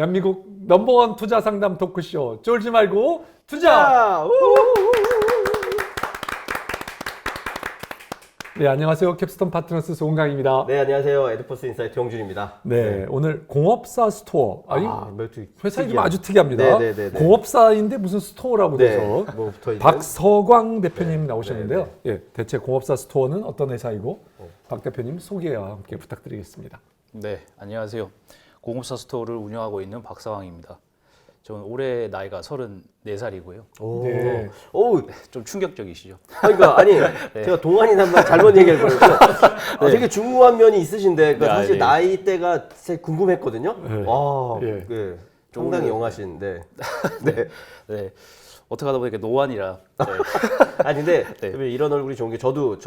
대한민국 넘버원 투자 상담 토크쇼 쫄지 말고 투자! 자, 네, 안녕하세요. 캡스톤 파트너스 소은강입니다. 네, 안녕하세요. 에드포스 인사이트 홍준입니다. 네, 오늘 공업사 스토어. 회사 이름 아주 특이합니다. 네. 공업사인데 무슨 스토어라고 네, 돼서 뭐 붙어있는. 박서광 대표님 네, 나오셨는데요. 네, 예, 대체 공업사 스토어는 어떤 회사이고 박 대표님 소개와 함께 부탁드리겠습니다. 네, 안녕하세요. 공업사 스토어를 운영하고 있는 박사왕입니다. 저는 올해 나이가 34살이고요. 오, 네. 오, 좀 충격적이시죠? 그러니까 아니 제가 동안이란 말 잘못 얘기할 뻔했어요. 되게 중후한 면이 있으신데 그러니까 아, 사실 네. 나이대가 진짜 궁금했거든요. 네. 아, 예. 네. 상당히 영하신. 네. 네, 어떻게 하다 보니까 노안이라. 네. 아니 근데 네. 이런 얼굴이 좋은 게 저도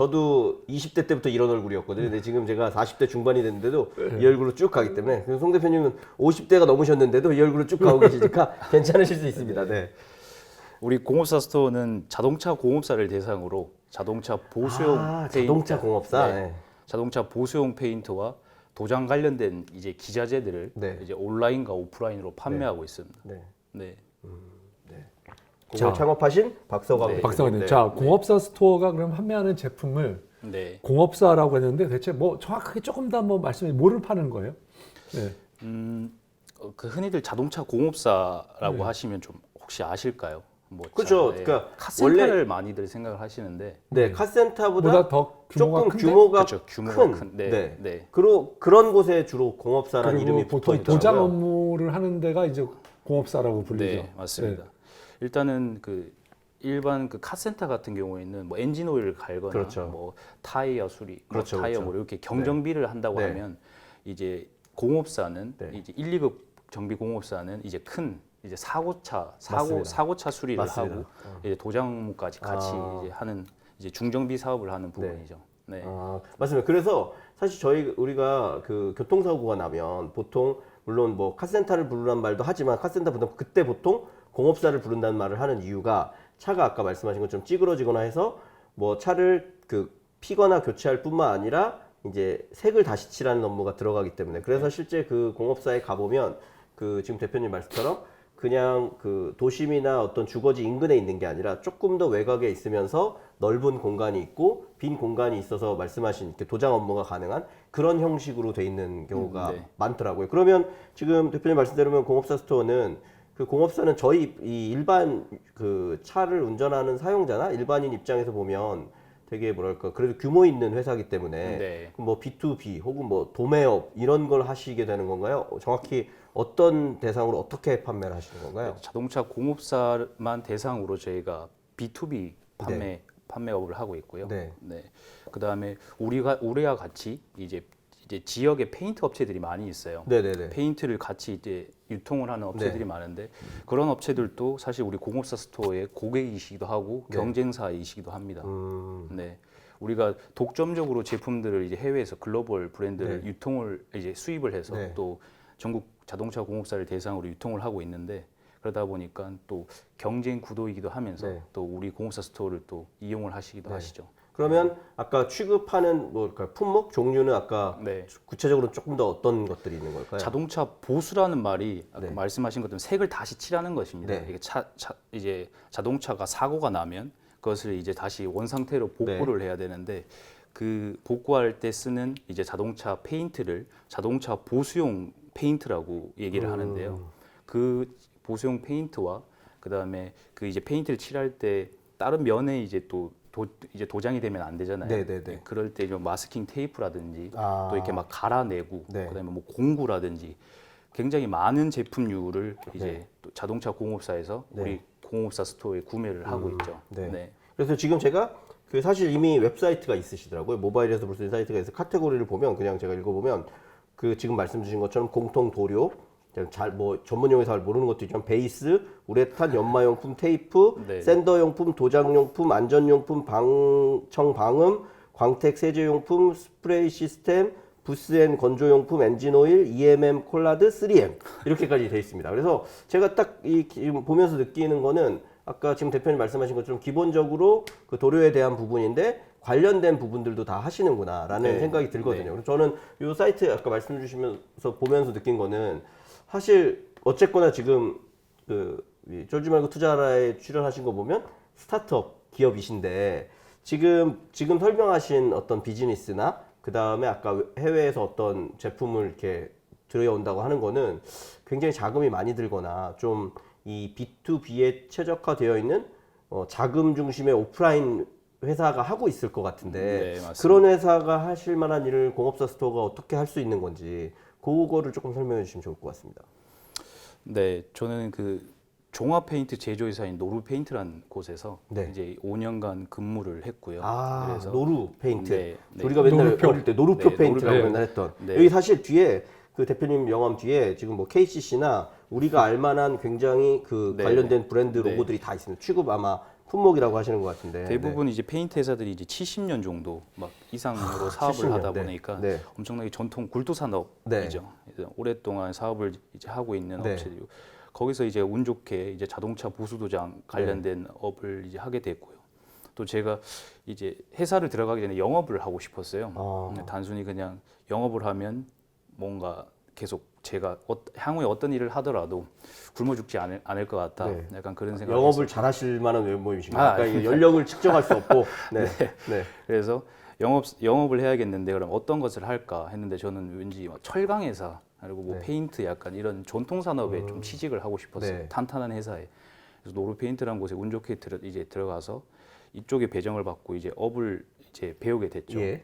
20대 때부터 이런 얼굴이었거든요. 근데 지금 제가 40대 중반이 됐는데도 이 얼굴로 쭉 가기 때문에 그래서 송 대표님은 50대가 넘으셨는데도 이 얼굴로 쭉 가고 계시니까 괜찮으실 수 있습니다. 네. 우리 공업사 스토어는 자동차 공업사를 대상으로 자동차 보수용 자동차 공업사. 네. 네. 자동차 보수용 페인트와 도장 관련된 이제 기자재들을 네. 이제 온라인과 오프라인으로 판매하고 있습니다. 네. 네. 공업 자. 창업하신 박서광. 네. 박서광님, 네. 자 공업사 스토어가 그럼 판매하는 제품을 네. 공업사라고 했는데 대체 뭐 정확하게 조금 더 뭐 말씀해 뭐를 파는 거예요? 네. 그 흔히들 자동차 공업사라고 하시면 좀 혹시 아실까요? 뭐 그렇죠. 자, 그러니까 카센터를 많이들 생각을 하시는데 네, 카센터보다 보다 더 규모가 조금 큰데? 규모가 그렇죠. 규모가 큰. 큰. 네. 네. 네. 그런 곳에 주로 공업사라는 그리고 이름이 붙어 보통 있더라고요. 도장 업무를 하는 데가 이제 공업사라고 불리죠. 네, 맞습니다. 일단은 그 일반 그 카센터 같은 경우에는 뭐 엔진 오일을 갈거나 그렇죠. 뭐 타이어 수리, 그렇죠, 뭐 타이어 그렇죠. 뭐 이렇게 경정비를 한다고 네. 하면 이제 공업사는 네. 이제 1, 2급 정비 공업사는 이제 큰 이제 사고차 맞습니다. 사고차 수리를 맞습니다. 하고 이제 도장까지 같이 아. 이제 하는 이제 중정비 사업을 하는 부분이죠. 네. 아, 맞습니다. 그래서 사실 우리가 그 교통사고가 나면 보통 물론 뭐 카센터를 부르란 말도 하지만 카센터보다 그때 보통 공업사를 부른다는 말을 하는 이유가 차가 아까 말씀하신 것처럼 찌그러지거나 해서 뭐 차를 그 피거나 교체할 뿐만 아니라 이제 색을 다시 칠하는 업무가 들어가기 때문에 그래서 실제 그 공업사에 가보면 그 지금 대표님 말씀처럼 그냥 그 도심이나 어떤 주거지 인근에 있는 게 아니라 조금 더 외곽에 있으면서 넓은 공간이 있고 빈 공간이 있어서 말씀하신 이렇게 도장 업무가 가능한 그런 형식으로 돼 있는 경우가 네. 많더라고요. 그러면 지금 대표님 말씀대로면 공업사 스토어는 그 공업사는 저희 이 일반 그 차를 운전하는 사용자나 일반인 입장에서 보면 되게 뭐랄까 그래도 규모 있는 회사이기 때문에 네. 뭐 B2B 혹은 뭐 도매업 이런 걸 하시게 되는 건가요? 정확히 어떤 대상으로 어떻게 판매를 하시는 건가요? 자동차 공업사만 대상으로 저희가 B2B 판매업을 하고 있고요. 네. 그다음에 우리와 같이 이제 지역에 페인트 업체들이 많이 있어요. 네네네. 페인트를 같이 이제 유통을 하는 업체들이 네. 많은데 그런 업체들도 사실 우리 공업사 스토어의 고객이시기도 하고 네. 경쟁사이시기도 합니다. 음, 네. 우리가 독점적으로 제품들을 이제 해외에서 글로벌 브랜드를 네. 유통을 이제 수입을 해서 네. 또 전국 자동차 공업사를 대상으로 유통을 하고 있는데 그러다 보니까 또 경쟁 구도이기도 하면서 네. 또 우리 공업사 스토어를 또 이용을 하시기도 네. 하시죠. 그러면 아까 취급하는 뭐 품목 종류는 아까 네. 구체적으로 조금 더 어떤 것들이 있는 걸까요? 자동차 보수라는 말이 아까 네. 말씀하신 것처럼 색을 다시 칠하는 것입니다. 네. 이게 이제 자동차가 사고가 나면 그것을 이제 다시 원 상태로 복구를 해야 되는데 그 복구할 때 쓰는 이제 자동차 페인트를 자동차 보수용 페인트라고 얘기를 하는데요. 그 보수용 페인트와 그다음에 그 이제 페인트를 칠할 때 다른 면에 이제 또 이제 도장이 되면 안 되잖아요. 네네네. 그럴 때 좀 마스킹 테이프라든지 아. 또 이렇게 막 갈아내고 네. 그다음에 뭐 공구라든지 굉장히 많은 제품류를 이제 네. 또 자동차 공업사에서 네. 우리 공업사 스토어에 구매를 하고 있죠. 네. 그래서 지금 제가 그 사실 이미 웹사이트가 있으시더라고요. 모바일에서 볼 수 있는 사이트가 있어서 카테고리를 보면 그냥 제가 읽어보면 그 지금 말씀 주신 것처럼 공통 도료, 잘 뭐 전문 용어에서 잘 모르는 것도 있지만 베이스, 우레탄, 연마용품, 테이프, 네. 샌더용품, 도장용품, 안전용품, 방청 방음, 광택 세제용품, 스프레이 시스템, 부스앤 건조용품, 엔진오일, EMM 콜라드, 3M 이렇게까지 돼 있습니다. 그래서 제가 딱 지금 보면서 느끼는 거는 아까 지금 대표님 말씀하신 것처럼 기본적으로 그 도료에 대한 부분인데 관련된 부분들도 다 하시는구나라는 네. 생각이 들거든요. 네. 그래서 저는 이 사이트 아까 말씀 주시면서 보면서 느낀 거는 사실 어쨌거나 지금 쫄지 말고 투자하라에 출연하신 거 보면 스타트업 기업이신데 지금 설명하신 어떤 비즈니스나 그 다음에 아까 해외에서 어떤 제품을 이렇게 들여온다고 하는 거는 굉장히 자금이 많이 들거나 좀 이 B2B에 최적화되어 있는 자금 중심의 오프라인 회사가 하고 있을 것 같은데 네, 맞습니다. 그런 회사가 하실 만한 일을 공업사 스토어가 어떻게 할 수 있는 건지 그거를 조금 설명해 주시면 좋을 것 같습니다. 네, 저는 그 종합 페인트 제조회사인 노루 페인트라는 곳에서 네. 이제 5년간 근무를 했고요. 그래서 노루 페인트. 네, 네. 우리가 맨날 노루표. 어릴 때 노루표 네, 페인트라고 노루표. 맨날 했던. 네. 여기 사실 뒤에 그 대표님 영암 뒤에 지금 뭐 KCC나 우리가 알만한 굉장히 그 네, 관련된 브랜드 네. 로고들이 다 있습니다. 취급 아마 품목이라고 하시는 것 같은데. 대부분 이제 페인트 회사들이 이제 70년 정도 막 이상으로 사업을 70년, 하다 네. 보니까 네. 엄청나게 전통 굴도 산업이죠. 네. 그래서 오랫동안 사업을 이제 하고 있는 네. 업체들이고 거기서 이제 운 좋게 이제 자동차 보수 도장 관련된 네. 업을 이제 하게 됐고요. 또 제가 이제 회사를 들어가기 전에 영업을 하고 싶었어요. 단순히 그냥 영업을 하면 뭔가 계속 제가 향후에 어떤 일을 하더라도 굶어 죽지 않을 것 같다. 네. 약간 그런 생각이 영업을 잘하실 만한 외모이신가요? 아, 그러니까 이게 연령을 측정할 수 없고. 네. 네. 그래서 영업을 해야겠는데 그럼 어떤 것을 할까 했는데 저는 왠지 막 철강 회사 그리고 뭐 네. 페인트 약간 이런 전통 산업에 좀 취직을 하고 싶었어요. 네. 탄탄한 회사에. 그래서 노루 페인트라는 곳에 운 좋게 이제 들어가서 이쪽에 배정을 받고 이제 업을 이제 배우게 됐죠. 예.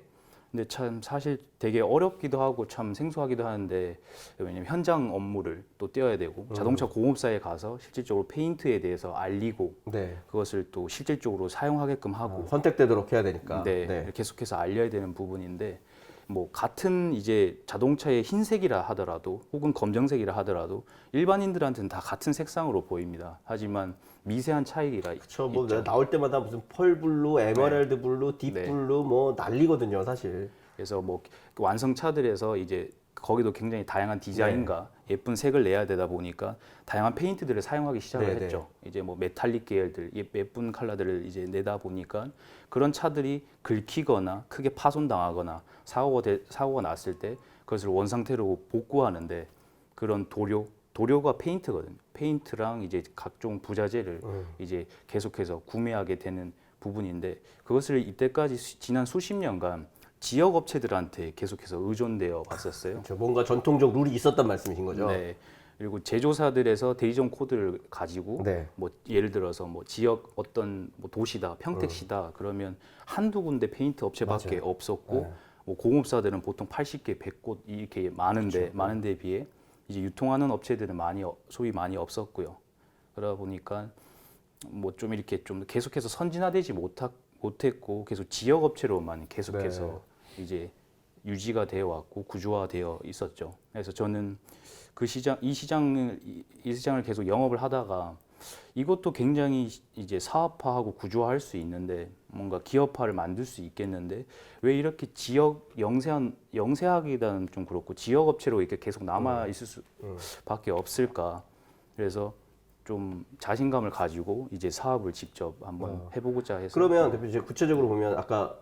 근데 참 사실 되게 어렵기도 하고 참 생소하기도 하는데 왜냐면 현장 업무를 또 떼어야 되고 자동차 공업사에 가서 실질적으로 페인트에 대해서 알리고 네. 그것을 또 실질적으로 사용하게끔 하고 선택되도록 해야 되니까. 네, 계속해서 알려야 되는 부분인데 뭐 같은 이제 자동차의 흰색이라 하더라도 혹은 검정색이라 하더라도 일반인들한테는 다 같은 색상으로 보입니다. 하지만 미세한 차이가 그렇죠. 뭐 있죠. 나올 때마다 무슨 펄 블루, 에메랄드 블루, 딥 네. 블루 뭐 난리거든요, 사실. 그래서 뭐 완성차들에서 이제 거기도 굉장히 다양한 디자인과 예쁜 색을 내야 되다 보니까 다양한 페인트들을 사용하기 시작을 네, 네. 했죠. 이제 뭐 메탈릭 계열들, 예쁜 컬러들을 이제 내다 보니까 그런 차들이 긁히거나 크게 파손당하거나 사고가 났을 때 그것을 원상태로 복구하는데 그런 도료가 페인트거든요. 페인트랑 이제 각종 부자재를 이제 계속해서 구매하게 되는 부분인데 그것을 이때까지 지난 수십 년간 지역 업체들한테 계속해서 의존되어 왔었어요. 그렇죠. 뭔가 전통적 룰이 있었단 말씀이신 거죠. 네. 그리고 제조사들에서 대리점 코드를 가지고 네. 뭐 예를 들어서 뭐 지역 어떤 뭐 도시다, 평택시다 그러면 한두 군데 페인트 업체밖에 맞아요. 없었고 네. 뭐 공업사들은 보통 80개, 100곳 이렇게 많은 데 비해 이제 유통하는 업체들은 소위 많이 없었고요. 그러다 보니까 뭐 좀 이렇게 좀 계속해서 선진화되지 못했고 계속 지역 업체로만 계속해서 이제 유지가 되어 왔고 구조화되어 있었죠. 그래서 저는 이 시장을 계속 영업을 하다가 이것도 굉장히 이제 사업화하고 구조화할 수 있는데 뭔가 기업화를 만들 수 있겠는데 왜 이렇게 지역 영세하기는 좀 그렇고 지역 업체로 이렇게 계속 남아 있을 수밖에 없을까? 그래서 좀 자신감을 가지고 이제 사업을 직접 한번 해보고자 해서. 그러면 대표님 이제 구체적으로 보면 아까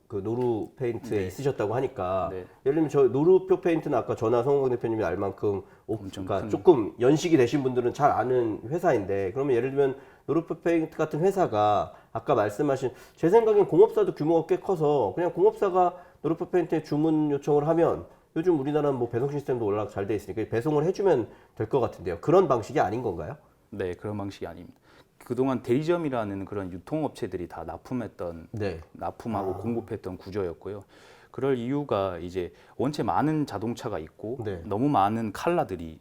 그 노루 페인트에 네. 있으셨다고 하니까 네. 예를 들면 저 노루표 페인트는 아까 전화 성공 대표님이 알 만큼 엄청 그러니까 큰- 조금 연식이 되신 분들은 잘 아는 회사인데 그러면 예를 들면 노루표 페인트 같은 회사가 아까 말씀하신 제 생각엔 공업사도 규모가 꽤 커서 그냥 공업사가 노루표 페인트에 주문 요청을 하면 요즘 우리나라는 뭐 배송 시스템도 워낙 잘 돼 있으니까 배송을 해주면 될 것 같은데요. 그런 방식이 아닌 건가요? 네, 그런 방식이 아닙니다. 그동안 대리점이라는 그런 유통업체들이 다 네. 납품하고 공급했던 구조였고요. 그럴 이유가 이제 원체 많은 자동차가 있고 네. 너무 많은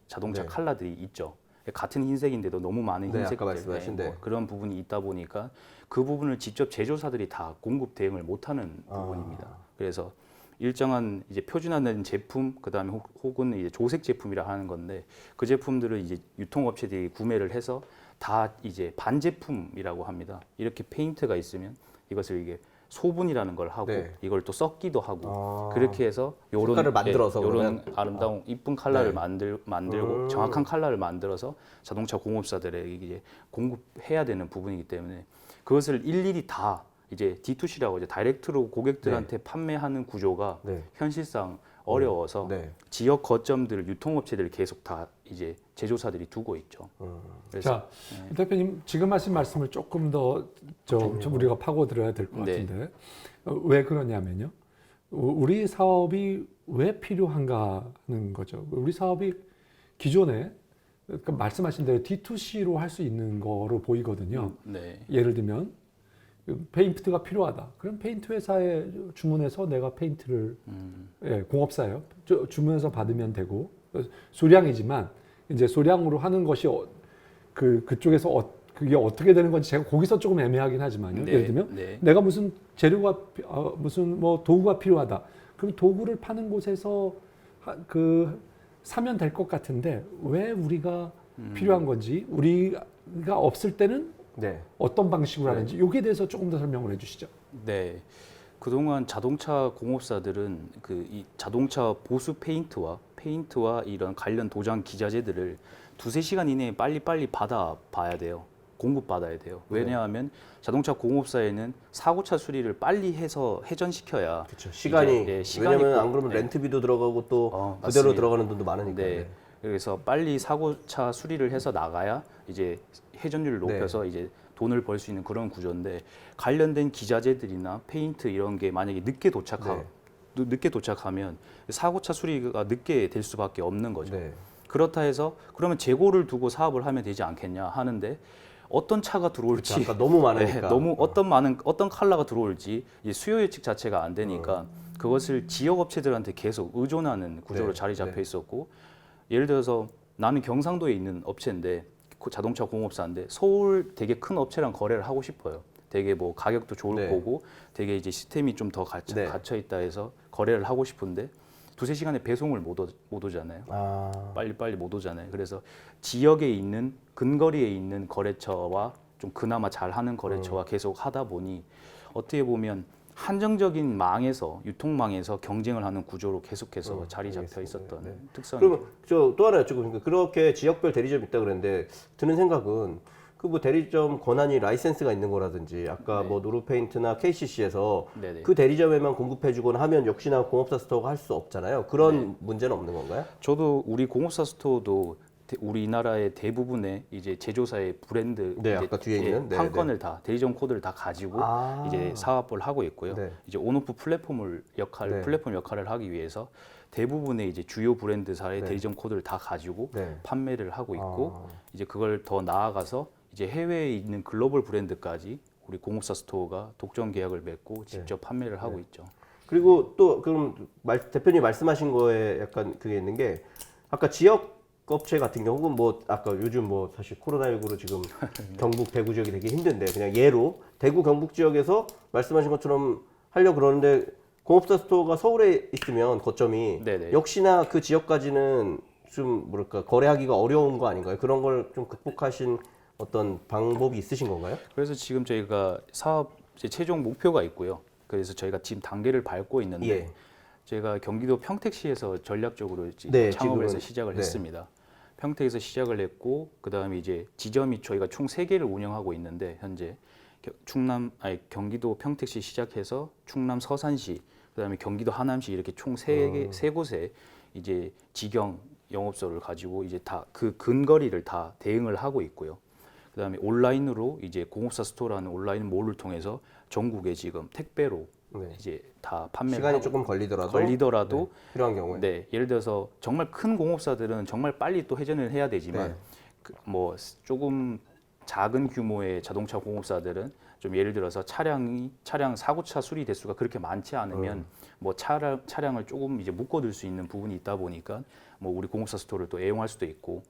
자동차 컬러들이 있죠. 같은 흰색인데도 너무 많은 네, 흰색 아까 말씀하신, 네. 그런 부분이 있다 보니까 그 부분을 직접 제조사들이 다 공급 대응을 못하는 부분입니다. 그래서 일정한 이제 표준화된 제품, 그다음에 혹은 이제 조색 제품이라 하는 건데 그 제품들을 이제 유통업체들이 구매를 해서 다 이제 반제품이라고 합니다. 이렇게 페인트가 있으면 이것을 이게 소분이라는 걸 하고 네. 이걸 또 섞기도 하고 그렇게 해서 색깔을 만들어서 요런 그러면? 아름다운 이쁜 컬러를 네. 만들고 정확한 컬러를 만들어서 자동차 공업사들에게 이제 공급해야 되는 부분이기 때문에 그것을 일일이 다 이제 D2C라고 이제 다이렉트로 고객들한테 판매하는 구조가 네. 현실상 어려워서 네. 지역 거점들 유통업체들을 계속 다 이제 제조사들이 두고 있죠. 그래서 자, 대표님 지금 하신 말씀을 조금 더 좀 우리가 파고들어야 될 것 네. 같은데 왜 그러냐면요. 우리 사업이 왜 필요한가 하는 거죠. 우리 사업이 기존에 그러니까 말씀하신 대로 D2C로 할 수 있는 거로 보이거든요. 네. 예를 들면 페인트가 필요하다. 그럼 페인트 회사에 주문해서 내가 페인트를 예, 공업사예요. 주문해서 받으면 되고 소량이지만 이제 소량으로 하는 것이 그쪽에서 그게 어떻게 되는 건지 제가 거기서 조금 애매하긴 하지만요. 네, 예를 들면 네. 내가 무슨 재료가 무슨 뭐 도구가 필요하다. 그럼 도구를 파는 곳에서 사면 될 것 같은데 왜 우리가 필요한 건지 우리가 없을 때는 네. 어떤 방식으로 네. 하는지 여기에 대해서 조금 더 설명을 해주시죠. 네. 그동안 자동차 공업사들은 이 자동차 보수 페인트와 이런 관련 도장 기자재들을 2-3시간 이내에 빨리빨리 받아봐야 돼요. 공급받아야 돼요. 왜냐하면 자동차 공업사에는 사고차 수리를 빨리 해서 회전시켜야 그렇죠. 시간이 이제, 시간이 왜냐면 안 꼭- 그러면 네. 렌트비도 들어가고 또 그대로 맞습니다. 들어가는 돈도 많으니까. 네. 네. 그래서 빨리 사고차 수리를 해서 나가야 이제 회전율을 높여서 이제 돈을 벌 수 있는 그런 구조인데 관련된 기자재들이나 페인트 이런 게 만약에 늦게 도착하면 사고차 수리가 늦게 될 수밖에 없는 거죠. 네. 그렇다 해서 그러면 재고를 두고 사업을 하면 되지 않겠냐 하는데 어떤 차가 들어올지 아까 너무 많으니까. 네, 너무 어떤 컬러가 들어올지 이제 수요 예측 자체가 안 되니까 그것을 지역 업체들한테 계속 의존하는 구조로 네, 자리 잡혀 네. 있었고 예를 들어서 나는 경상도에 있는 업체인데 자동차 공업사인데 서울 되게 큰 업체랑 거래를 하고 싶어요. 되게 뭐 가격도 좋을 네. 거고 되게 이제 시스템이 좀 더 네. 갇혀 있다 해서 거래를 하고 싶은데 2-3시간에 배송을 못 오잖아요. 아. 빨리 못 오잖아요. 그래서 지역에 있는 근거리에 있는 거래처와 좀 그나마 잘하는 거래처와 계속 하다 보니 어떻게 보면 한정적인 유통망에서 경쟁을 하는 구조로 계속해서 자리 잡혀 있었던 네. 특성이. 그러면 저 또 하나 여쭤보니까 그렇게 지역별 대리점 있다 그랬는데 드는 생각은 그 뭐 대리점 권한이 라이센스가 있는 거라든지 아까 네. 뭐 노루페인트나 KCC에서 네네. 그 대리점에만 공급해주거나 하면 역시나 공업사 스토어가 할 수 없잖아요. 그런 네. 문제는 없는 건가요? 저도 우리 공업사 스토어도 우리나라의 대부분의 이제 제조사의 브랜드 네, 이제 아까 뒤에 있는 네, 판권을 다 대리점 코드를 다 가지고 아. 이제 사업을 하고 있고요. 네. 이제 온오프 플랫폼 역할을 하기 위해서 대부분의 이제 주요 브랜드사의 네. 대리점 코드를 다 가지고 네. 판매를 하고 있고 아. 이제 그걸 더 나아가서 이제 해외에 있는 글로벌 브랜드까지 우리 공업사 스토어가 독점 계약을 맺고 직접 판매를 하고 있죠. 그리고 또 그럼 대표님 말씀하신 거에 약간 그게 있는 게 아까 지역 업체 같은 경우 혹은 뭐 아까 요즘 뭐 사실 코로나19로 지금 경북 대구 지역이 되게 힘든데 그냥 예로 대구 경북 지역에서 말씀하신 것처럼 하려고 그러는데 공업사 스토어가 서울에 있으면 거점이 네네. 역시나 그 지역까지는 좀 뭐랄까 거래하기가 어려운 거 아닌가요? 그런 걸 좀 극복하신 어떤 방법이 있으신 건가요? 그래서 지금 저희가 사업 이제 최종 목표가 있고요. 그래서 저희가 지금 단계를 밟고 있는데 예. 제가 경기도 평택시에서 전략적으로 이제 네, 창업해서 지금은, 시작을 네. 했습니다. 평택에서 시작을 했고 그다음에 이제 지점이 저희가 총 3개를 운영하고 있는데 현재 경기도 평택시 시작해서 충남 서산시 그다음에 경기도 하남시 이렇게 총 세 곳에 이제 직영 영업소를 가지고 이제 다 그 근거리를 다 대응을 하고 있고요. 그다음에 온라인으로 이제 공업사 스토어라는 온라인 몰을 통해서 전국에 지금 택배로 네. 이제 다 판매를 시간이 하고 조금 걸리더라도 걸리더라도 필요한 경우에 네, 예를 들어서 정말 큰 공업사들은 정말 빨리 또 회전을 해야 되지만 네. 뭐 조금 작은 규모의 자동차 공업사들은 좀 예를 들어서 차량 사고차 수리 대수가 그렇게 많지 않으면 뭐 차량을 조금 이제 묶어둘 수 있는 부분이 있다 보니까 뭐 우리 공업사 스토어를 또 애용할 수도 있고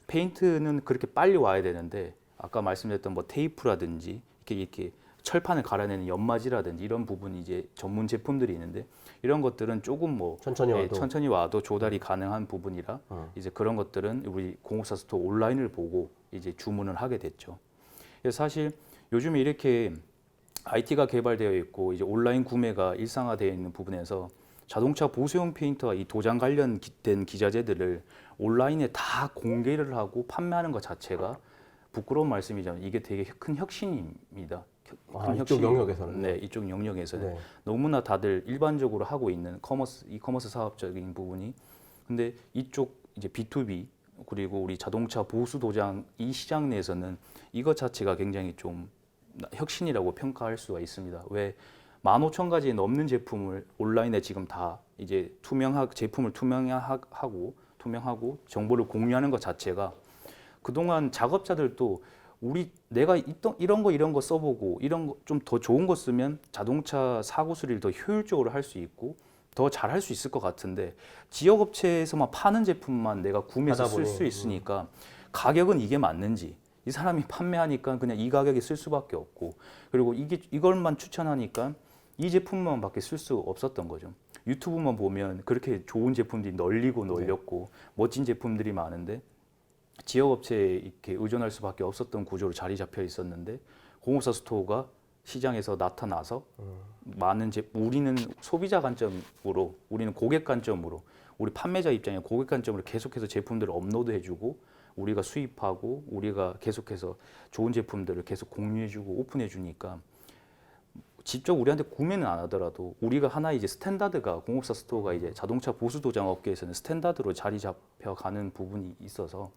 페인트는 그렇게 빨리 와야 되는데 아까 말씀드렸던 뭐 테이프라든지 이렇게 철판을 갈아내는 연마지라든지 이런 부분이 이제 전문 제품들이 있는데 이런 것들은 조금 뭐 천천히 와도 조달이 가능한 부분이라 이제 그런 것들은 우리 공업사 스토어 온라인을 보고 이제 주문을 하게 됐죠. 그래서 사실 요즘에 이렇게 IT가 개발되어 있고 이제 온라인 구매가 일상화되어 있는 부분에서 자동차 보수용 페인트와 이 도장 관련된 기자재들을 온라인에 다 공개를 하고 판매하는 것 자체가 부끄러운 말씀이지만 이게 되게 큰 혁신입니다. 큰 이쪽 영역에서는. 네, 이쪽 영역에서는 네. 너무나 다들 일반적으로 하고 있는 이커머스 사업적인 부분이 근데 이쪽 이제 B2B 그리고 우리 자동차 보수 도장 이 시장 내에서는 이것 자체가 굉장히 좀 혁신이라고 평가할 수가 있습니다. 왜 15,000가지 넘는 제품을 온라인에 지금 다 이제 제품을 투명하고 정보를 공유하는 것 자체가 그동안 작업자들도 내가 이런 거 써보고 이런 거 좀 더 좋은 거 쓰면 자동차 사고 수리를 더 효율적으로 할 수 있고 더 잘할 수 있을 것 같은데 지역 업체에서만 파는 제품만 내가 구매해서 쓸 수 있으니까 가격은 이게 맞는지 이 사람이 판매하니까 그냥 이 가격에 쓸 수밖에 없고 그리고 이걸만 추천하니까 이 제품만밖에 쓸 수 없었던 거죠. 유튜브만 보면 그렇게 좋은 제품들이 널렸고 멋진 제품들이 많은데 지역 업체에 이렇게 의존할 수밖에 없었던 구조로 자리 잡혀 있었는데 공업사 스토어가 시장에서 나타나서 많은 우리는 소비자 관점으로 우리는 고객 관점으로 우리 판매자 입장에 고객 관점으로 계속해서 제품들을 업로드해주고 우리가 수입하고 우리가 계속해서 좋은 제품들을 계속 공유해주고 오픈해주니까 직접 우리한테 구매는 안 하더라도 우리가 하나 이제 스탠다드가 공업사 스토어가 이제 자동차 보수 도장 업계에서는 스탠다드로 자리 잡혀가는 부분이 있어서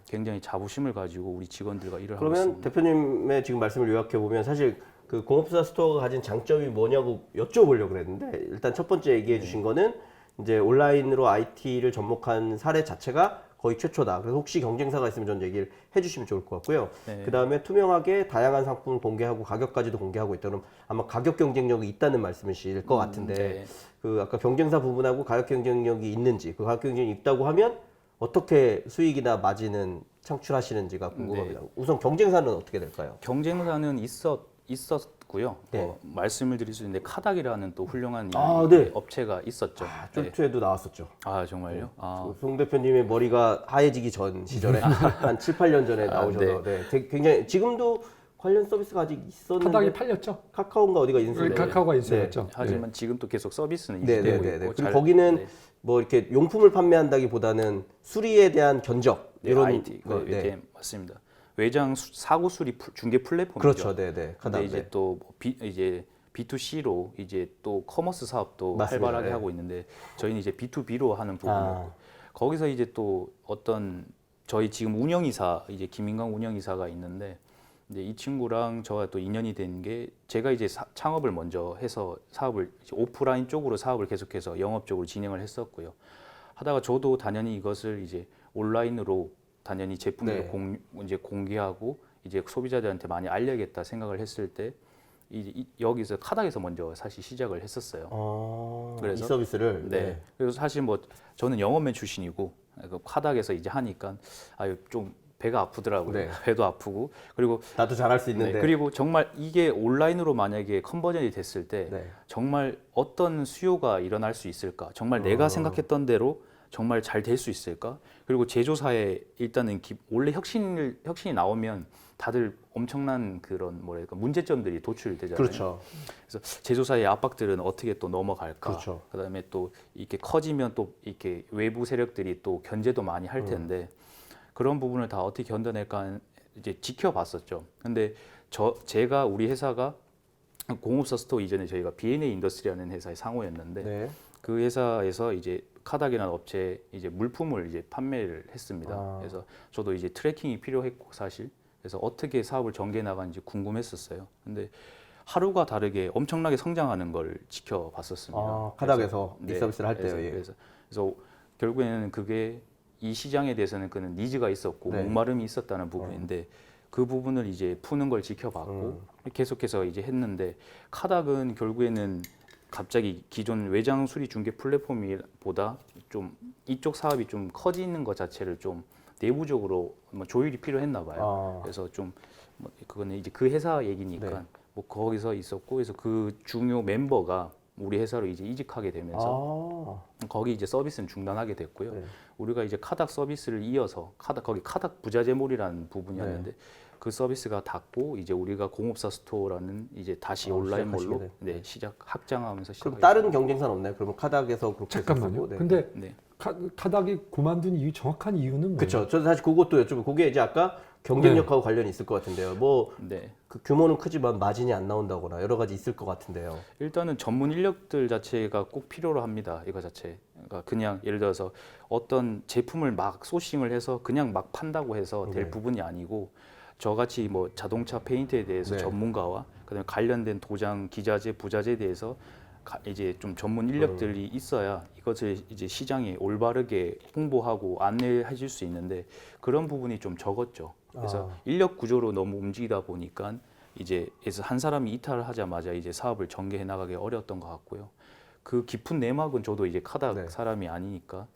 굉장히 자부심을 가지고 우리 직원들과 일을 하고 그러면 있습니다. 대표님의 지금 말씀을 요약해 보면 사실 그 공업사 스토어가 가진 장점이 뭐냐고 여쭤보려고 그랬는데 일단 첫 번째 얘기해 주신 거는 이제 온라인으로 IT를 접목한 사례 자체가 거의 최초다. 그래서 혹시 경쟁사가 있으면 전 얘기를 해주시면 좋을 것 같고요. 네. 그 다음에 투명하게 다양한 상품을 공개하고 가격까지도 공개하고 있다. 그럼 아마 가격 경쟁력이 있다는 말씀이실 것 같은데 네. 그 아까 경쟁사 부분하고 가격 경쟁력이 있는지 그 가격 경쟁이 있다고 하면 어떻게 수익이나 마진은 창출하시는지가 궁금합니다. 우선 경쟁사는 어떻게 될까요? 경쟁사는 있었고요. 네. 말씀을 드릴 수 있는데 카닥이라는 또 훌륭한 네. 업체가 있었죠. 쫄투에도 나왔었죠. 아 정말요? 송 대표님의 머리가 하얘지기 전 시절에 한 7, 8년 전에 나오셔서 굉장히 지금도 관련 서비스가 아직 있었는데 카닥이 팔렸죠. 카카오인가 어디가 인수를 카카오가 인수했죠. 하지만 지금 또 계속 서비스는 네, 유지되고 네, 네. 있고 그리고 거기는 뭐 이렇게 용품을 판매한다기보다는 수리에 대한 견적 이런 IT 네. 맞습니다. 외장 사고 수리 중개 플랫폼이죠. 그렇죠, 네, 네. 근데 카닥, 이제 네. 또 이제 B2C로 이제 또 커머스 사업도 맞습니다. 활발하게 네. 하고 있는데 저희는 이제 B2B로 하는 부분이고 거기서 이제 또 어떤 저희 지금 운영이사 이제 김인강 운영이사가 있는데 이제 이 친구랑 저와 또 인연이 된 게 제가 이제 창업을 먼저 해서 사업을 이제 오프라인 쪽으로 사업을 계속해서 영업적으로 진행을 했었고요. 하다가 저도 당연히 이것을 이제 온라인으로 당연히 제품을 이제 공개하고 이제 소비자들한테 많이 알려야겠다 생각을 했을 때 여기서 카닥에서 먼저 사실 시작을 했었어요. 이 서비스를 네. 그래서 사실 뭐 저는 영업맨 출신이고 그 카닥에서 이제 하니까 좀 배가 아프더라고요. 네. 배도 아프고 그리고 나도 잘할 수 있는데 그리고 정말 이게 온라인으로 만약에 컨버전이 됐을 때 정말 어떤 수요가 일어날 수 있을까? 정말 내가 생각했던 대로 정말 잘 될 수 있을까? 그리고 제조사에 일단은 원래 혁신이 나오면 다들 엄청난 그런 뭐랄까 문제점들이 도출되잖아요. 그렇죠. 그래서 제조사의 압박들은 어떻게 또 넘어갈까? 그렇죠. 그다음에 또 이렇게 커지면 또 이렇게 외부 세력들이 또 견제도 많이 할 텐데 그런 부분을 다 어떻게 견뎌낼까 이제 지켜봤었죠. 근데 제가 우리 회사가 공업사 스토어 이전에 저희가 B&A 인더스트리라는 회사의 상호였는데 그 회사에서 이제 카닥이라는 업체에 이제 물품을 이제 판매를 했습니다. 그래서 저도 이제 트래킹이 필요했고 사실 그래서 어떻게 사업을 전개해 나가는지 궁금했었어요. 근데 하루가 다르게 엄청나게 성장하는 걸 지켜봤었습니다. 카닥에서 이 서비스를 할 때요. 그래서 결국에는 그게 이 시장에 대해서는 그는 니즈가 있었고 목마름이 있었다는 부분인데 그 부분을 이제 푸는 걸 지켜봤고 계속해서 이제 했는데 카닥은 결국에는 갑자기 기존 외장 수리 중개 플랫폼보다 좀 이쪽 사업이 좀 커지는 것 자체를 좀 내부적으로 뭐 조율이 필요했나 봐요. 그래서 좀 그거는 이제 그 회사 얘기니까 뭐 거기서 있었고 그래서 그 중요 멤버가 우리 회사로 이제 이직하게 되면서 거기 이제 서비스는 중단하게 됐고요. 우리가 이제 카닥 서비스를 이어서 거기 카닥 부자재몰이라는 부분이었는데 그 서비스가 닫고 이제 우리가 공업사 스토어라는 이제 다시 온라인몰로 확장하면서 그럼 다른 경쟁사는 없나요? 그러면 카닥에서 그렇게 잠깐만요. 근데 카닥이 그만둔 이유 정확한 이유는 뭐예요? 그렇죠. 저도 사실 그것도 여쭤보고 그게 이제 아까 경쟁력하고 관련이 있을 것 같은데요. 뭐 네. 그 규모는 크지만 마진이 안 나온다거나 여러 가지 있을 것 같은데요. 일단은 전문 인력들 자체가 꼭 필요로 합니다. 이거 자체. 그러니까 그냥 예를 들어서 어떤 제품을 막 소싱을 해서 그냥 막 판다고 해서 될 네. 부분이 아니고 저같이 뭐 자동차 페인트에 대해서 네. 전문가와 그다음에 관련된 도장, 기자재, 부자재에 대해서 이제 좀 전문 인력들이 있어야 이것을 이제 시장에 올바르게 홍보하고 안내해 줄 수 있는데 그런 부분이 좀 적었죠. 그래서 인력 구조로 너무 움직이다 보니까 이제 한 사람이 이탈을 하자마자 이제 사업을 전개해 나가기 어려웠던 것 같고요. 그 깊은 내막은 저도 이제 카닥 네. 사람이 아니니까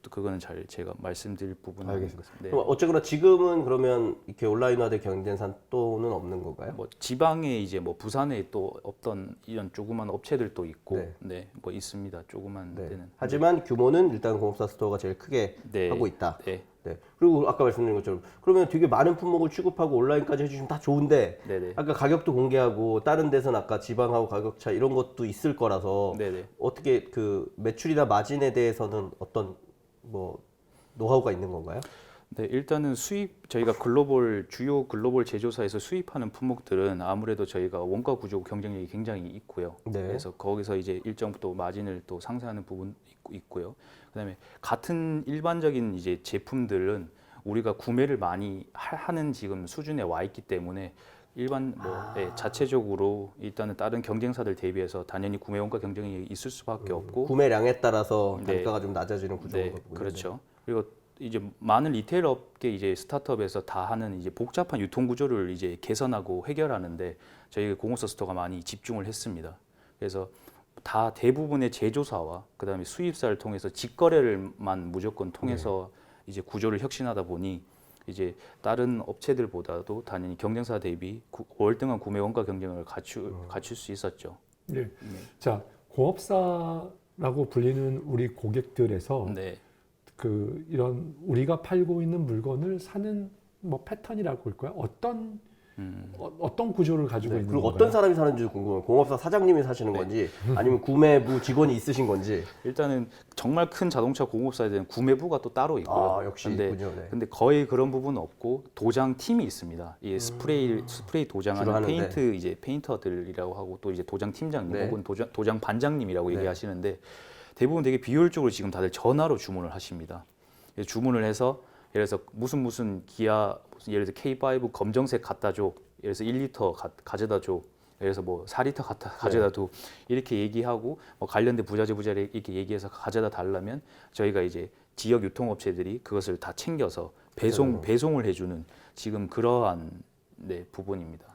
또 그거는 잘 제가 말씀드릴 부분은 알겠습니다. 네. 그럼 어쨌거나 지금은 그러면 이렇게 온라인화된 경쟁사 또는 없는 건가요? 뭐 지방에 이제 뭐 부산에 또 없던 이런 조그만 업체들도 있고 네. 네, 뭐 있습니다. 조그만 네. 데는. 하지만 규모는 일단 공업사 스토어가 제일 크게 네. 하고 있다. 네. 네. 그리고 아까 말씀드린 것처럼 그러면 되게 많은 품목을 취급하고 온라인까지 해주시면 다 좋은데 네네. 아까 가격도 공개하고 다른 데서는 아까 지방하고 가격 차 이런 것도 있을 거라서 네네. 어떻게 그 매출이나 마진에 대해서는 어떤 뭐 노하우가 있는 건가요? 네, 일단은 저희가 주요 글로벌 제조사에서 수입하는 품목들은 아무래도 저희가 원가 구조 경쟁력이 굉장히 있고요. 네. 그래서 거기서 이제 일정 또 마진을 또 상쇄하는 부분 있고요. 그다음에 같은 일반적인 이제 제품들은 우리가 구매를 많이 하는 지금 수준에 와 있기 때문에 일반 자체적으로 일단은 다른 경쟁사들 대비해서 당연히 구매 원가 경쟁이 있을 수밖에 없고 구매량에 따라서 네. 단가가 좀 낮아지는 구조인 네, 거군요. 그렇죠. 그리고 이제 많은 리테일 업계 이제 스타트업에서 다 하는 이제 복잡한 유통 구조를 이제 개선하고 해결하는데 저희 공업사 스토어가 많이 집중을 했습니다. 그래서 다 대부분의 제조사와 그다음에 수입사를 통해서 직거래를만 무조건 통해서 이제 구조를 혁신하다 보니 이제 다른 업체들보다도 당연히 경쟁사 대비 월등한 구매 원가 경쟁을 갖출 수 있었죠. 네. 자, 공업사라고 불리는 우리 고객들에서 네. 그 이런 우리가 팔고 있는 물건을 사는 뭐 패턴이라고 할까요? 어떤 구조를 가지고 네, 있는 그리고 건가요? 어떤 사람이 사는지 궁금해요. 공업사 사장님이 사시는 건지 아니면 구매부 직원이 있으신 건지. 일단은 정말 큰 자동차 공업사에 대한 구매부가 또 따로 있고요. 아, 역시 근데, 있군요. 네. 근데 거의 그런 부분은 없고 도장 팀이 있습니다. 이 스프레이 주로 도장하는 하는데. 페인트 이제 페인터들이라고 하고 또 이제 도장 팀장님 네. 혹은 도장 반장님이라고 네. 얘기하시는데 대부분 되게 비효율적으로 지금 다들 전화로 주문을 하십니다. 그래서 주문을 해서 예를 들어서 무슨 기아 예를 들어 K5 검정색 갖다 줘. 예를 들어서 1리터 가져다 줘. 예를 들어서 뭐 4리터 가져다 줘. 이렇게 얘기하고 뭐 관련된 부자재 이렇게 얘기해서 가져다 달라면 저희가 이제 지역 유통업체들이 그것을 다 챙겨서 배송을 해주는 지금 그러한 부분입니다.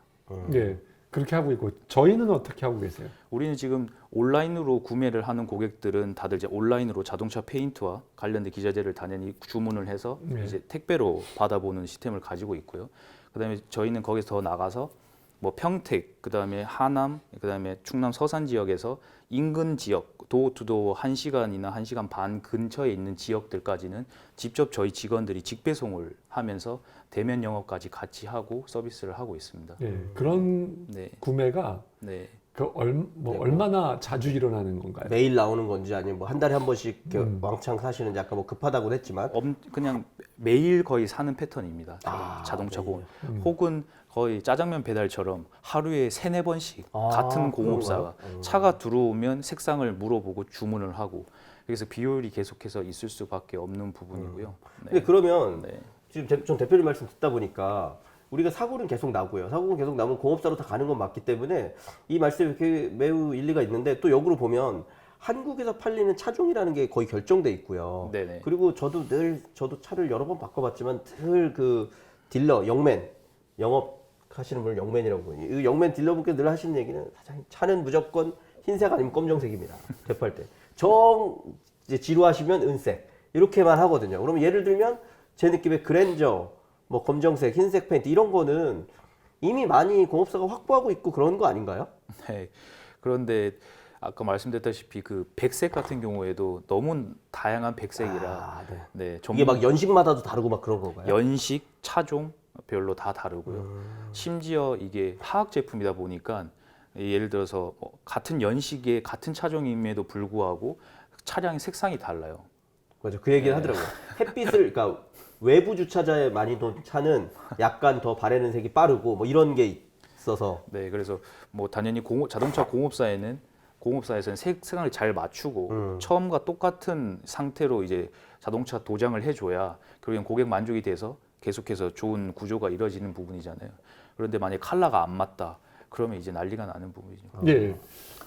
네, 그렇게 하고 있고 저희는 어떻게 하고 계세요? 우리는 지금 온라인으로 구매를 하는 고객들은 다들 이제 온라인으로 자동차 페인트와 관련된 기자재를 당연히 주문을 해서 네. 이제 택배로 받아보는 시스템을 가지고 있고요. 그다음에 저희는 거기서 더 나가서 뭐 평택, 그다음에 하남, 그다음에 충남 서산 지역에서 인근 지역 도어투도어 1시간이나 1시간 반 근처에 있는 지역들까지는 직접 저희 직원들이 직배송을 하면서 대면 영업까지 같이 하고 서비스를 하고 있습니다. 네, 그런 네, 구매가 네. 얼마나 자주 일어나는 건가요? 매일 나오는 건지 아니면 뭐 한 달에 한 번씩 이렇게 왕창 사시는지 아까 뭐 급하다고 했지만 그냥 매일 거의 사는 패턴입니다. 자동차 매일. 공업. 혹은 거의 짜장면 배달처럼 하루에 3-4번씩 같은 공업사가 차가 들어오면 색상을 물어보고 주문을 하고 그래서 비효율이 계속해서 있을 수밖에 없는 부분이고요. 근데 그러면 네. 지금 전 대표님 말씀 듣다 보니까 우리가 사고는 계속 나고요. 사고는 계속 나면 공업사로 다 가는 건 맞기 때문에 이 말씀이 이렇게 매우 일리가 있는데 또 역으로 보면 한국에서 팔리는 차종이라는 게 거의 결정돼 있고요. 네네. 그리고 저도 차를 여러 번 바꿔봤지만 늘 그 딜러 영맨 영업하시는 분을 영맨이라고 보니 이 영맨 딜러분께 늘 하시는 얘기는 사장님 차는 무조건 흰색 아니면 검정색입니다. 대표할 때 이제 지루하시면 은색 이렇게만 하거든요. 그러면 예를 들면 제 느낌에 그랜저 뭐 검정색, 흰색 페인트 이런 거는 이미 많이 공업사가 확보하고 있고 그런 거 아닌가요? 네. 그런데 아까 말씀드렸다시피 그 백색 같은 경우에도 너무 다양한 백색이라 네, 이게 막 연식마다도 다르고 막 그런 건가요? 연식, 차종 별로 다 다르고요. 심지어 이게 화학 제품이다 보니까 예를 들어서 뭐 같은 연식의 같은 차종임에도 불구하고 차량의 색상이 달라요. 맞아, 그 얘기를 하더라고요. 햇빛을 그러니까 외부 주차자에 많이 돈 차는 약간 더 바래는 색이 빠르고 뭐 이런 게 있어서 네, 그래서 뭐 당연히 자동차 공업사에서는 색상을 잘 맞추고 처음과 똑같은 상태로 이제 자동차 도장을 해줘야 결국엔 고객 만족이 돼서 계속해서 좋은 구조가 이루어지는 부분이잖아요. 그런데 만약 컬러가 안 맞다, 그러면 이제 난리가 나는 부분이죠. 예.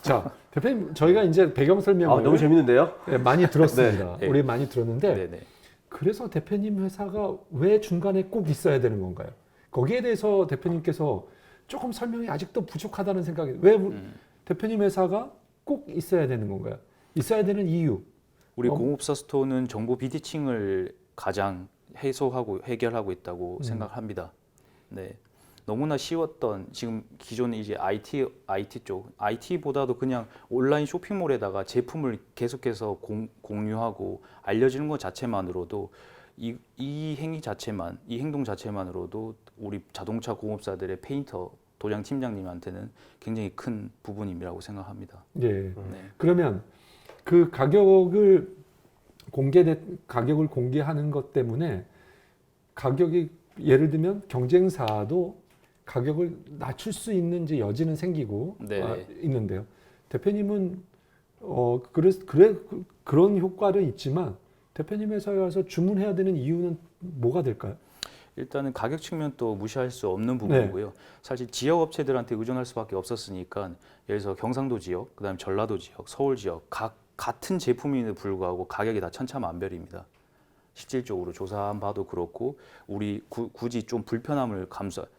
자, 대표님 저희가 이제 배경 설명을 너무 재밌는데요? 예, 많이 들었습니다. 네. 우리 많이 들었는데 네네. 그래서 대표님 회사가 왜 중간에 꼭 있어야 되는 건가요? 거기에 대해서 대표님께서 조금 설명이 아직도 부족하다는 생각이 왜 대표님 회사가 꼭 있어야 되는 건가요? 있어야 되는 이유. 우리 공업사 스토어는 정보 비대칭을 가장 해소하고 해결하고 있다고 생각합니다. 네. 너무나 쉬웠던 지금 기존 이제 IT 쪽 IT보다도 그냥 온라인 쇼핑몰에다가 제품을 계속해서 공유하고 알려주는 것 자체만으로도 이 행동 자체만으로도 우리 자동차 공업사들의 페인터 도장 팀장님한테는 굉장히 큰 부분이라고 생각합니다. 예. 네. 그러면 그 가격을 공개하는 것 때문에 가격이 예를 들면 경쟁사도 가격을 낮출 수 있는 이제 여지는 생기고 네. 있는데요. 대표님은 그런 효과는 있지만 대표님 회사에 와서 주문해야 되는 이유는 뭐가 될까요? 일단은 가격 측면 또 무시할 수 없는 부분이고요. 사실 지역 업체들한테 의존할 수밖에 없었으니까 예를 들어서 경상도 지역, 그다음에 전라도 지역, 서울 지역 같은 제품임에도 불구하고 가격이 다 천차만별입니다. 실질적으로 조사한 바도 그렇고 우리 굳이 좀 불편함을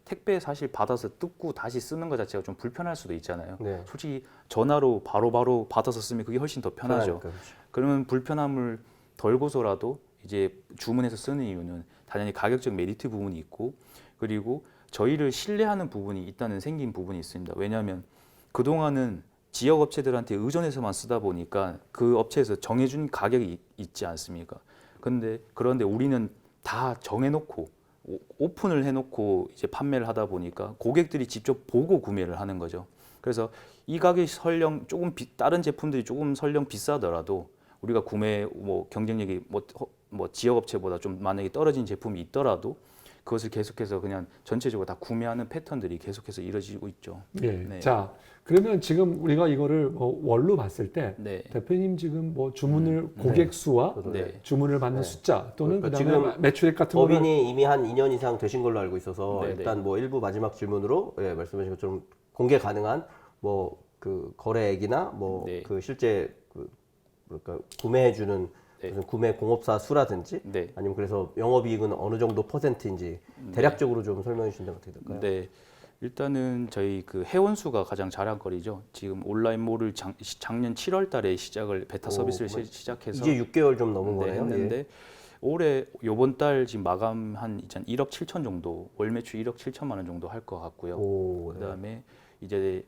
택배 사실 받아서 뜯고 다시 쓰는 것 자체가 좀 불편할 수도 있잖아요. 네. 솔직히 전화로 바로바로 받아서 쓰면 그게 훨씬 더 편하죠. 그러니까. 그러면 불편함을 덜고서라도 이제 주문해서 쓰는 이유는 당연히 가격적 메리트 부분이 있고 그리고 저희를 신뢰하는 부분이 생긴 부분이 있습니다. 왜냐하면 그동안은 지역 업체들한테 의존해서만 쓰다 보니까 그 업체에서 정해준 가격이 있지 않습니까? 그런데 우리는 다 정해놓고 오픈을 해놓고 이제 판매를 하다 보니까 고객들이 직접 보고 구매를 하는 거죠. 그래서 이 가격이 설령 조금 다른 제품들이 조금 설령 비싸더라도 우리가 구매 경쟁력이 지역 업체보다 좀 만약에 떨어진 제품이 있더라도 그것을 계속해서 그냥 전체적으로 다 구매하는 패턴들이 계속해서 이루어지고 있죠. 예. 네. 자, 그러면 지금 우리가 이거를 월로 봤을 때 네. 대표님 지금 주문을 고객 수와 네. 주문을 받는 숫자 또는 그러니까 그다음에 지금 매출액 같은 거를 법인이 이미 한 2년 이상 되신 걸로 알고 있어서 네네. 일단 일부 마지막 질문으로 말씀하신 것처럼 공개 가능한 그 거래액이나 네. 그 실제 구매해주는 네. 무슨 구매 공업사 수라든지 네. 아니면 그래서 영업이익은 어느 정도 퍼센트인지 대략적으로 좀 설명해 주신다면 어떻게 될까요? 네. 일단은 저희 그 회원수가 가장 자랑거리죠. 지금 온라인몰을 작년 7월 달에 베타 서비스를 시작해서 이제 6개월 좀 넘은 네, 거네요. 했는데 예. 올해 요번 달 지금 마감 한 1억 7천 정도, 월 매출 1억 7천만 원 정도 할 것 같고요. 오, 네. 그다음에 이제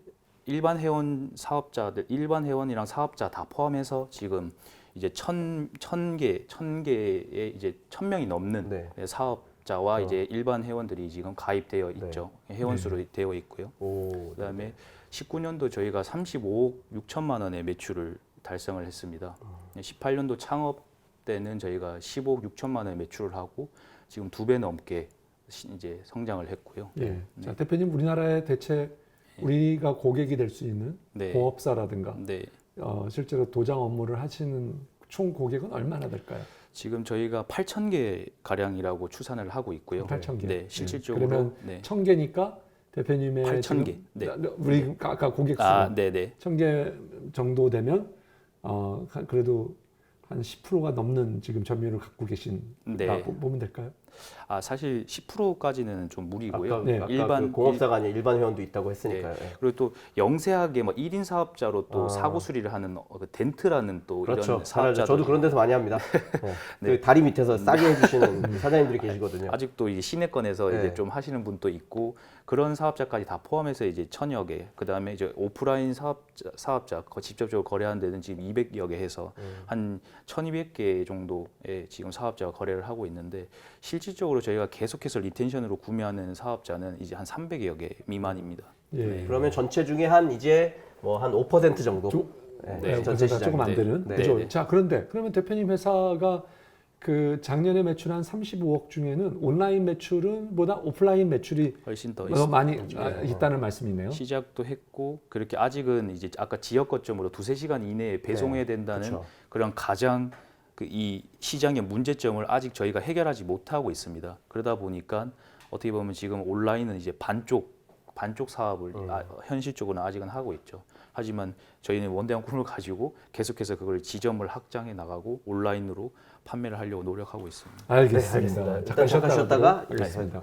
일반 회원이랑 사업자 다 포함해서 지금 이제 1,000개의 이제 1,000명이 넘는 네. 사업자와 이제 일반 회원들이 지금 가입되어 있죠. 회원수로 되어 있고요. 오, 그다음에 19년도 저희가 35억 6천만 원의 매출을 달성을 했습니다. 18년도 창업 때는 저희가 15억 6천만 원의 매출을 하고 지금 2배 넘게 이제 성장을 했고요. 예. 자, 대표님 우리나라에 대체 우리가 고객이 될 수 있는 네. 공업사라든가 네. 실제로 도장 업무를 하시는 총 고객은 얼마나 될까요? 지금 저희가 8,000개 가량이라고 추산을 하고 있고요. 8,000개. 네, 실질적으로 그러면 네. 1,000개니까 대표님의 8,000개. 지금 네. 우리 아까 고객 수가 네, 네. 1,000개 정도 되면 그래도 한 10%가 넘는 지금 점유율을 갖고 계신 네. 보면 될까요? 사실 10%까지는 좀 무리고요. 아까, 네. 아까 그 공업사가 아니라 일반 회원도 있다고 했으니까요. 예. 그리고 또 영세하게 1인 사업자로 또 사고 수리를 하는 그 덴트라는 또 그렇죠. 이런 잘 알죠. 사업자들 저도 그런 데서 많이 합니다. 그 다리 밑에서 싸게 해주시는 사장님들이 계시거든요. 아직도 이 시내권에서 네. 이제 좀 하시는 분도 있고 그런 사업자까지 다 포함해서 이제 1,000여 개, 그다음에 이제 오프라인 사업자 직접적으로 거래하는 데는 지금 200여 개 해서 한 1,200개 정도의 지금 사업자가 거래를 하고 있는데 실질적으로 저희가 계속해서 리텐션으로 구매하는 사업자는 이제 한 300여 개 미만입니다. 예. 그러면 전체 중에 한 5% 정도. 네, 전체 시장 조금 안 되는. 네. 그죠? 네. 자, 그런데 그러면 대표님 회사가 그 작년에 매출한 35억 중에는 온라인 매출은 보다 오프라인 매출이 훨씬 더 더 많이 있습니다. 있다는 말씀이네요. 시작도 했고 그렇게 아직은 이제 아까 지역 거점으로 2~3시간 이내에 배송해야 된다는 그렇죠. 그런 가장 이 시장의 문제점을 아직 저희가 해결하지 못하고 있습니다. 그러다 보니까 어떻게 보면 지금 온라인은 이제 반쪽 사업을 현실적으로는 아직은 하고 있죠. 하지만 저희는 원대한 꿈을 가지고 계속해서 그걸 지점을 확장해 나가고 온라인으로 판매를 하려고 노력하고 있습니다. 알겠습니다. 알겠습니다. 일단 잠깐 쉬었다가 하겠습니다.